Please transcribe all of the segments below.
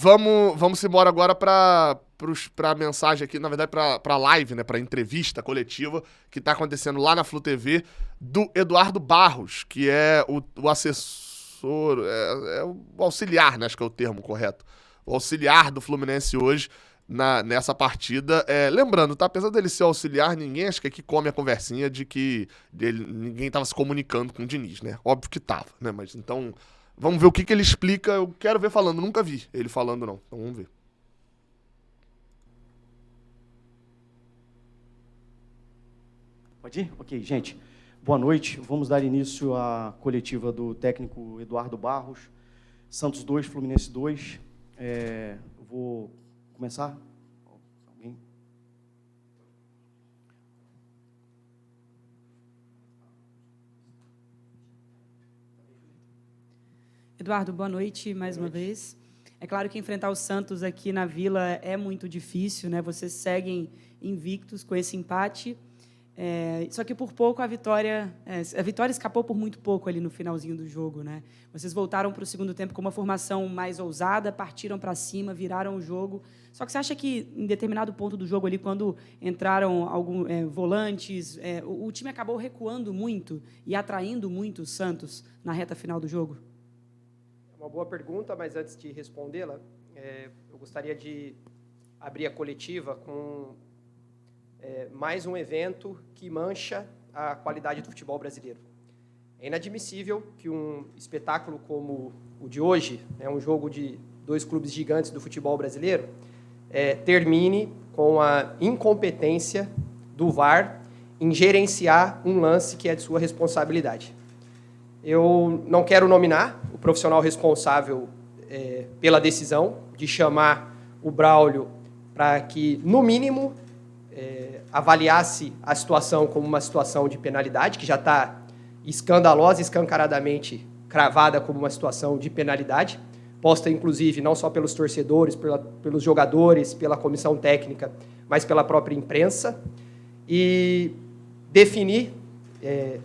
Vamos embora agora para a mensagem aqui, na verdade, para a live, né? Para a entrevista coletiva que está acontecendo lá na Flu TV do Eduardo Barros, que é o assessor, é o auxiliar, né? Acho que é o termo correto. O auxiliar do Fluminense hoje nessa partida. Lembrando, tá? Apesar dele ser auxiliar, ninguém acho que aqui come a conversinha de que ninguém tava se comunicando com o Diniz, né? Óbvio que tava, né? Mas então, vamos ver o que ele explica. Eu quero ver falando, nunca vi ele falando, não. Então vamos ver. Pode ir? Ok, gente. Boa noite. Vamos dar início à coletiva do técnico Eduardo Barros. Santos 2, Fluminense 2. Vou começar? Alguém? Eduardo, boa noite mais uma vez. É claro que enfrentar o Santos aqui na Vila é muito difícil, né? Vocês seguem invictos com esse empate. Só que por pouco a vitória escapou por muito pouco ali no finalzinho do jogo, né? Vocês voltaram para o segundo tempo com uma formação mais ousada, partiram para cima, viraram o jogo. Só que você acha que em determinado ponto do jogo ali, quando entraram alguns volantes, o time acabou recuando muito e atraindo muito o Santos na reta final do jogo? É uma boa pergunta, mas antes de respondê-la, eu gostaria de abrir a coletiva com mais um evento que mancha a qualidade do futebol brasileiro. É inadmissível que um espetáculo como o de hoje, um jogo de dois clubes gigantes do futebol brasileiro, termine com a incompetência do VAR em gerenciar um lance que é de sua responsabilidade. Eu não quero nominar o profissional responsável pela decisão de chamar o Braulio para que, no mínimo, avaliasse a situação como uma situação de penalidade, que já está escandalosa, escancaradamente cravada como uma situação de penalidade, posta, inclusive, não só pelos torcedores, pelos jogadores, pela comissão técnica, mas pela própria imprensa, e definir,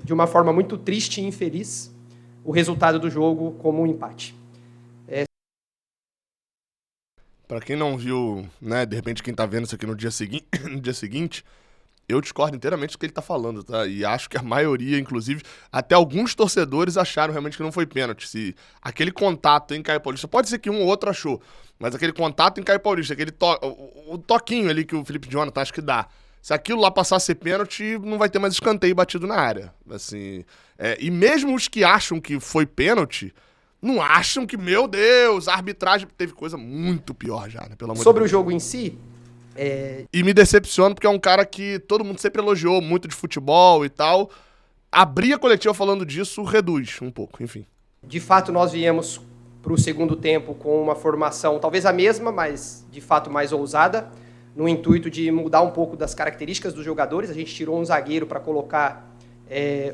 de uma forma muito triste e infeliz, o resultado do jogo como um empate. Para quem não viu, né, de repente quem tá vendo isso aqui no dia seguinte, eu discordo inteiramente do que ele tá falando, tá? E acho que a maioria, inclusive, até alguns torcedores acharam realmente que não foi pênalti. Se aquele contato em Caio Paulista, pode ser que um ou outro achou, mas aquele contato em Caio Paulista, o toquinho ali que o Felipe Jonathan acho que dá, se aquilo lá passar a ser pênalti, não vai ter mais escanteio batido na área. Assim, e mesmo os que acham que foi pênalti, não acham que, meu Deus, a arbitragem teve coisa muito pior já, né? Pelo amor de Deus. Sobre o jogo em si, E me decepciona porque é um cara que todo mundo sempre elogiou muito de futebol e tal. Abrir a coletiva falando disso reduz um pouco, enfim. de fato, nós viemos para o segundo tempo com uma formação, talvez a mesma, mas de fato mais ousada, no intuito de mudar um pouco das características dos jogadores. A gente tirou um zagueiro para colocar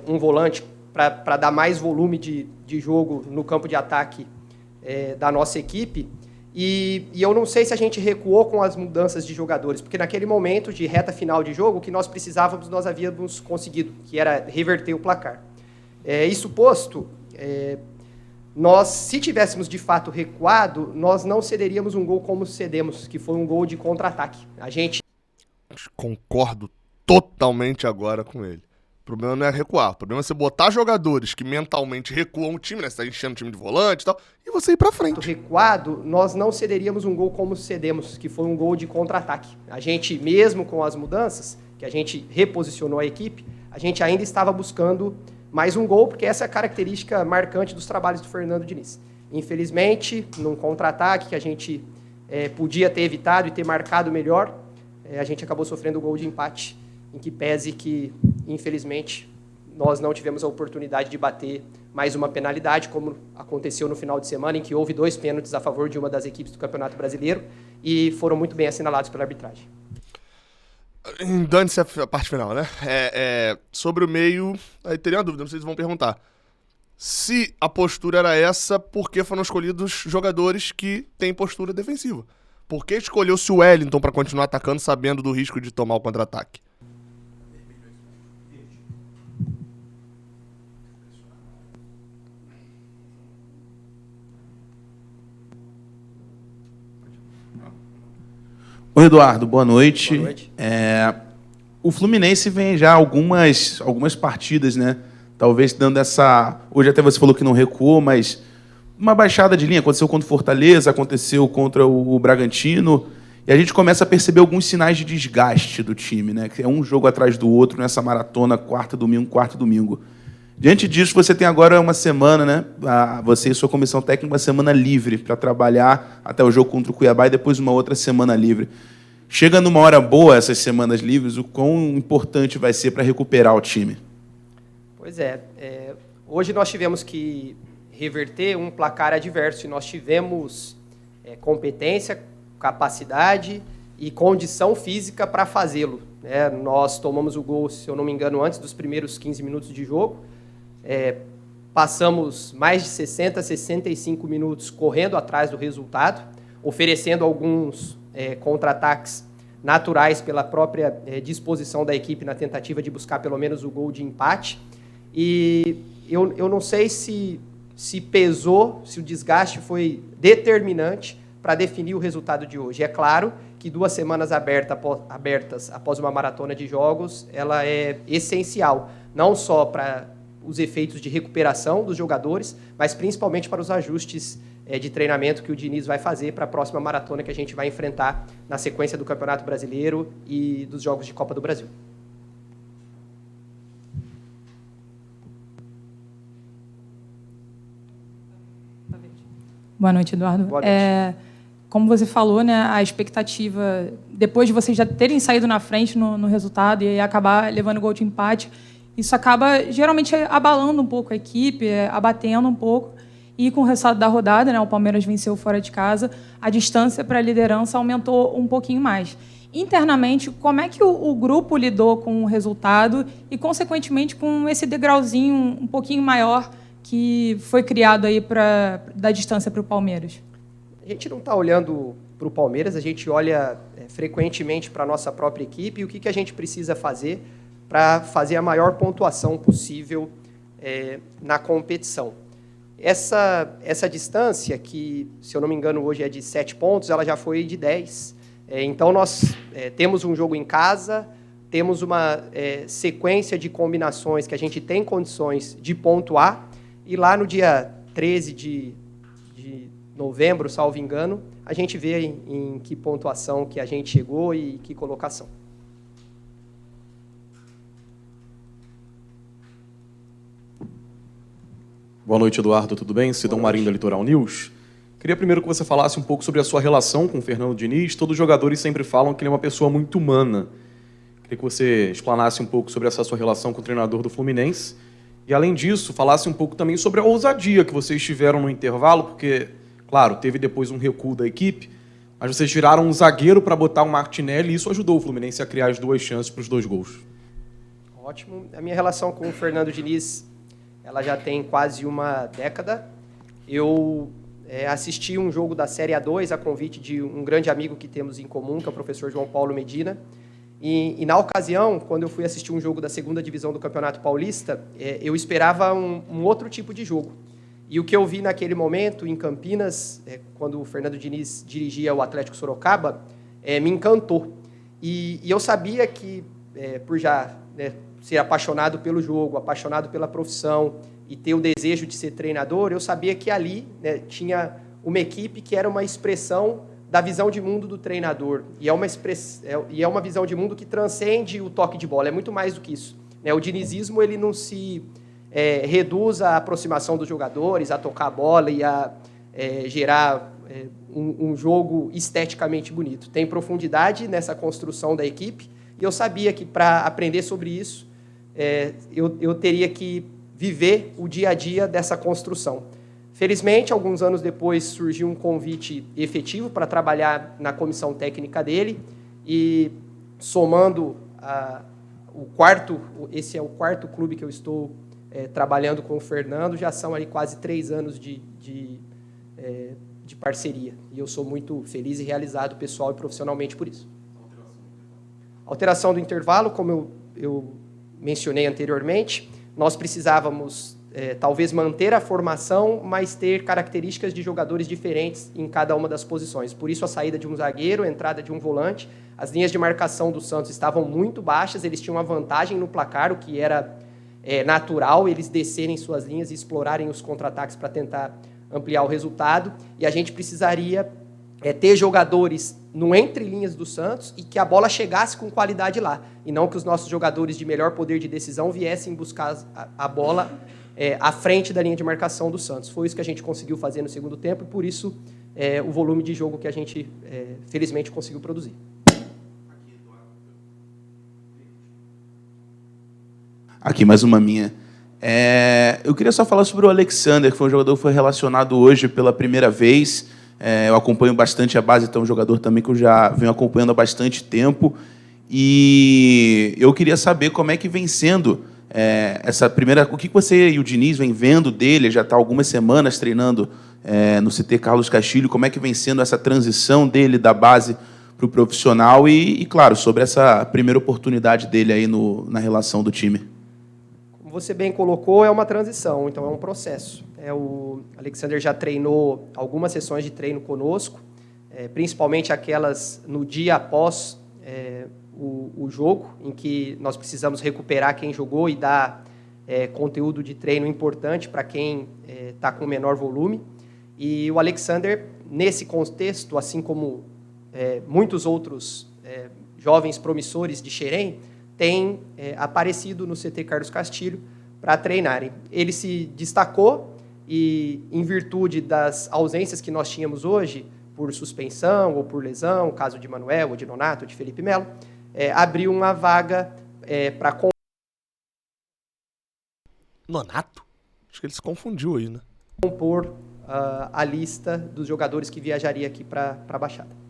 um volante para dar mais volume de jogo no campo de ataque da nossa equipe. E eu não sei se a gente recuou com as mudanças de jogadores, porque naquele momento de reta final de jogo, o que nós precisávamos, nós havíamos conseguido, que era reverter o placar. Isso posto, nós, se tivéssemos de fato recuado, nós não cederíamos um gol como cedemos, que foi um gol de contra-ataque. A gente... Concordo totalmente agora com ele. O problema não é recuar. O problema é você botar jogadores que mentalmente recuam o time, né? Você tá enchendo o time de volante e tal, e você ir pra frente. Recuado, nós não cederíamos um gol como cedemos, que foi um gol de contra-ataque. A gente, mesmo com as mudanças, que a gente reposicionou a equipe, a gente ainda estava buscando mais um gol, porque essa é a característica marcante dos trabalhos do Fernando Diniz. Infelizmente, num contra-ataque que a gente podia ter evitado e ter marcado melhor, a gente acabou sofrendo o gol de empate, em que pese que, infelizmente, nós não tivemos a oportunidade de bater mais uma penalidade, como aconteceu no final de semana, em que houve 2 pênaltis a favor de uma das equipes do Campeonato Brasileiro e foram muito bem assinalados pela arbitragem. Dane-se a parte final, né? Sobre o meio, aí teria uma dúvida, não sei se vão perguntar. Se a postura era essa, por que foram escolhidos jogadores que têm postura defensiva? Por que escolheu-se o Wellington para continuar atacando, sabendo do risco de tomar o contra-ataque? Oi, Eduardo, boa noite. Boa noite. O Fluminense vem já algumas partidas, né? Talvez dando essa... Hoje até você falou que não recuou, mas uma baixada de linha. Aconteceu contra o Fortaleza, aconteceu contra o Bragantino. E a gente começa a perceber alguns sinais de desgaste do time, né? Que é um jogo atrás do outro nessa maratona, quarta, domingo. Diante disso, você tem agora uma semana, né? Você e sua comissão técnica, uma semana livre para trabalhar até o jogo contra o Cuiabá e depois uma outra semana livre. Chega numa hora boa essas semanas livres, o quão importante vai ser para recuperar o time? Pois é. Hoje nós tivemos que reverter um placar adverso e nós tivemos competência, capacidade e condição física para fazê-lo. Nós tomamos o gol, se eu não me engano, antes dos primeiros 15 minutos de jogo. Passamos mais de 60, 65 minutos correndo atrás do resultado, oferecendo alguns contra-ataques naturais pela própria disposição da equipe na tentativa de buscar pelo menos o gol de empate. E eu não sei se pesou, se o desgaste foi determinante para definir o resultado de hoje. É claro que 2 semanas abertas após uma maratona de jogos, ela é essencial, não só para os efeitos de recuperação dos jogadores, mas principalmente para os ajustes de treinamento que o Diniz vai fazer para a próxima maratona que a gente vai enfrentar na sequência do Campeonato Brasileiro e dos Jogos de Copa do Brasil. Boa noite, Eduardo. Boa noite. Como você falou, né, a expectativa, depois de vocês já terem saído na frente no resultado e acabar levando gol de empate, isso acaba geralmente abalando um pouco a equipe, abatendo um pouco. E com o resultado da rodada, né, o Palmeiras venceu fora de casa, a distância para a liderança aumentou um pouquinho mais. Internamente, como é que o grupo lidou com o resultado e, consequentemente, com esse degrauzinho um pouquinho maior que foi criado aí da distância para o Palmeiras? A gente não está olhando para o Palmeiras, a gente olha frequentemente para a nossa própria equipe e o que a gente precisa fazer para fazer a maior pontuação possível na competição. Essa distância, que, se eu não me engano, hoje é de 7 pontos, ela já foi de 10. Então, nós temos um jogo em casa, temos uma sequência de combinações que a gente tem condições de pontuar, e lá no dia 13 de novembro, salvo engano, a gente vê em que pontuação que a gente chegou e que colocação. Boa noite, Eduardo. Tudo bem? Sidão Marinho, da Litoral News. Queria primeiro que você falasse um pouco sobre a sua relação com o Fernando Diniz. Todos os jogadores sempre falam que ele é uma pessoa muito humana. Queria que você explanasse um pouco sobre essa sua relação com o treinador do Fluminense. E, além disso, falasse um pouco também sobre a ousadia que vocês tiveram no intervalo, porque, claro, teve depois um recuo da equipe, mas vocês tiraram um zagueiro para botar o Martinelli e isso ajudou o Fluminense a criar as 2 chances para os 2 gols. Ótimo. A minha relação com o Fernando Diniz, ela já tem quase uma década. Eu assisti um jogo da Série A2 a convite de um grande amigo que temos em comum, que é o professor João Paulo Medina. E na ocasião, quando eu fui assistir um jogo da 2ª divisão do Campeonato Paulista, eu esperava um outro tipo de jogo. E o que eu vi naquele momento, em Campinas, quando o Fernando Diniz dirigia o Atlético Sorocaba, me encantou. E eu sabia que, por já ser apaixonado pelo jogo, apaixonado pela profissão e ter o desejo de ser treinador, eu sabia que ali tinha uma equipe que era uma expressão da visão de mundo do treinador. E é uma visão de mundo que transcende o toque de bola, é muito mais do que isso. O dinizismo ele não se reduz à aproximação dos jogadores, a tocar a bola e a gerar um jogo esteticamente bonito. Tem profundidade nessa construção da equipe, e eu sabia que, para aprender sobre isso, eu teria que viver o dia a dia dessa construção. Felizmente, alguns anos depois, surgiu um convite efetivo para trabalhar na comissão técnica dele, e somando esse é o 4º clube que eu estou trabalhando com o Fernando, já são ali quase 3 anos de parceria. E eu sou muito feliz e realizado pessoal e profissionalmente por isso. Alteração do intervalo, como eu mencionei anteriormente, nós precisávamos talvez manter a formação, mas ter características de jogadores diferentes em cada uma das posições. Por isso a saída de um zagueiro, a entrada de um volante. As linhas de marcação do Santos estavam muito baixas, eles tinham uma vantagem no placar, o que era natural, eles descerem suas linhas e explorarem os contra-ataques para tentar ampliar o resultado. E a gente precisaria ter jogadores no entre-linhas do Santos e que a bola chegasse com qualidade lá. E não que os nossos jogadores de melhor poder de decisão viessem buscar a bola à frente da linha de marcação do Santos. Foi isso que a gente conseguiu fazer no segundo tempo e, por isso, o volume de jogo que a gente, felizmente, conseguiu produzir. Aqui, mais uma minha. Eu queria só falar sobre o Alexander, que foi um jogador que foi relacionado hoje pela primeira vez. Eu acompanho bastante a base, então é um jogador também que eu já venho acompanhando há bastante tempo. E eu queria saber como é que vem sendo essa primeira... O que você e o Diniz vem vendo dele? Já está algumas semanas treinando no CT Carlos Castilho. Como é que vem sendo essa transição dele da base para o profissional? E, claro, sobre essa primeira oportunidade dele aí na relação do time. Como você bem colocou, é uma transição, então é um processo. O Alexander já treinou algumas sessões de treino conosco, principalmente aquelas no dia após o jogo, em que nós precisamos recuperar quem jogou e dar conteúdo de treino importante para quem está com menor volume. E o Alexander, nesse contexto, assim como muitos outros jovens promissores de Xerém, tem aparecido no CT Carlos Castilho para treinarem. Ele se destacou e, em virtude das ausências que nós tínhamos hoje, por suspensão ou por lesão, o caso de Manuel, ou de Nonato, ou de Felipe Melo, abriu uma vaga para... Nonato? Acho que ele se confundiu aí, né? Compor a lista dos jogadores que viajaria aqui para a Baixada.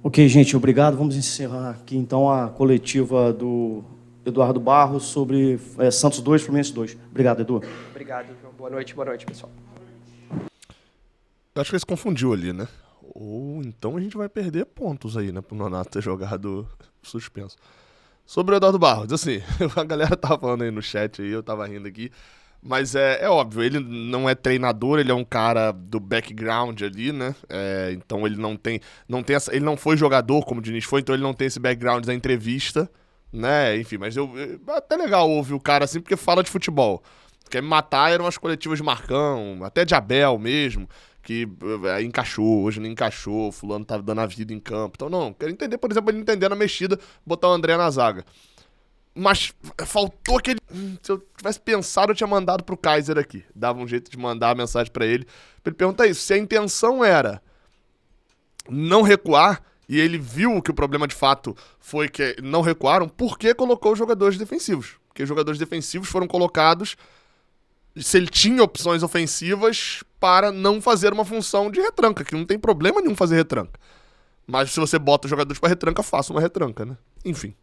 Ok, gente, obrigado. Vamos encerrar aqui, então, a coletiva do Eduardo Barros sobre Santos 2, Fluminense 2. Obrigado, Edu. Obrigado, João. Boa noite, pessoal. Eu acho que ele se confundiu ali, né? Ou então a gente vai perder pontos aí, né? Pro Nonato ter jogado suspenso. Sobre o Eduardo Barros, assim, a galera tava falando aí no chat, aí, eu tava rindo aqui. Mas é óbvio, ele não é treinador, ele é um cara do background ali, né? Então ele não tem ele não foi jogador como o Diniz foi, então ele não tem esse background da entrevista, né? Enfim, mas até legal ouvir o cara assim, porque fala de futebol. Quer me matar eram as coletivas de Marcão, até de Abel mesmo, que encaixou, hoje não encaixou, fulano tava dando a vida em campo. Então não, quero entender, por exemplo, ele entender na mexida, botar o André na zaga. Mas faltou aquele... Se eu tivesse pensado, eu tinha mandado pro Kaiser aqui. Dava um jeito de mandar a mensagem pra ele perguntar isso. Se a intenção era não recuar, e ele viu que o problema de fato foi que não recuaram, por que colocou os jogadores defensivos? Porque os jogadores defensivos foram colocados se ele tinha opções ofensivas para não fazer uma função de retranca, que não tem problema nenhum fazer retranca. Mas se você bota os jogadores pra retranca, faça uma retranca, né? Enfim.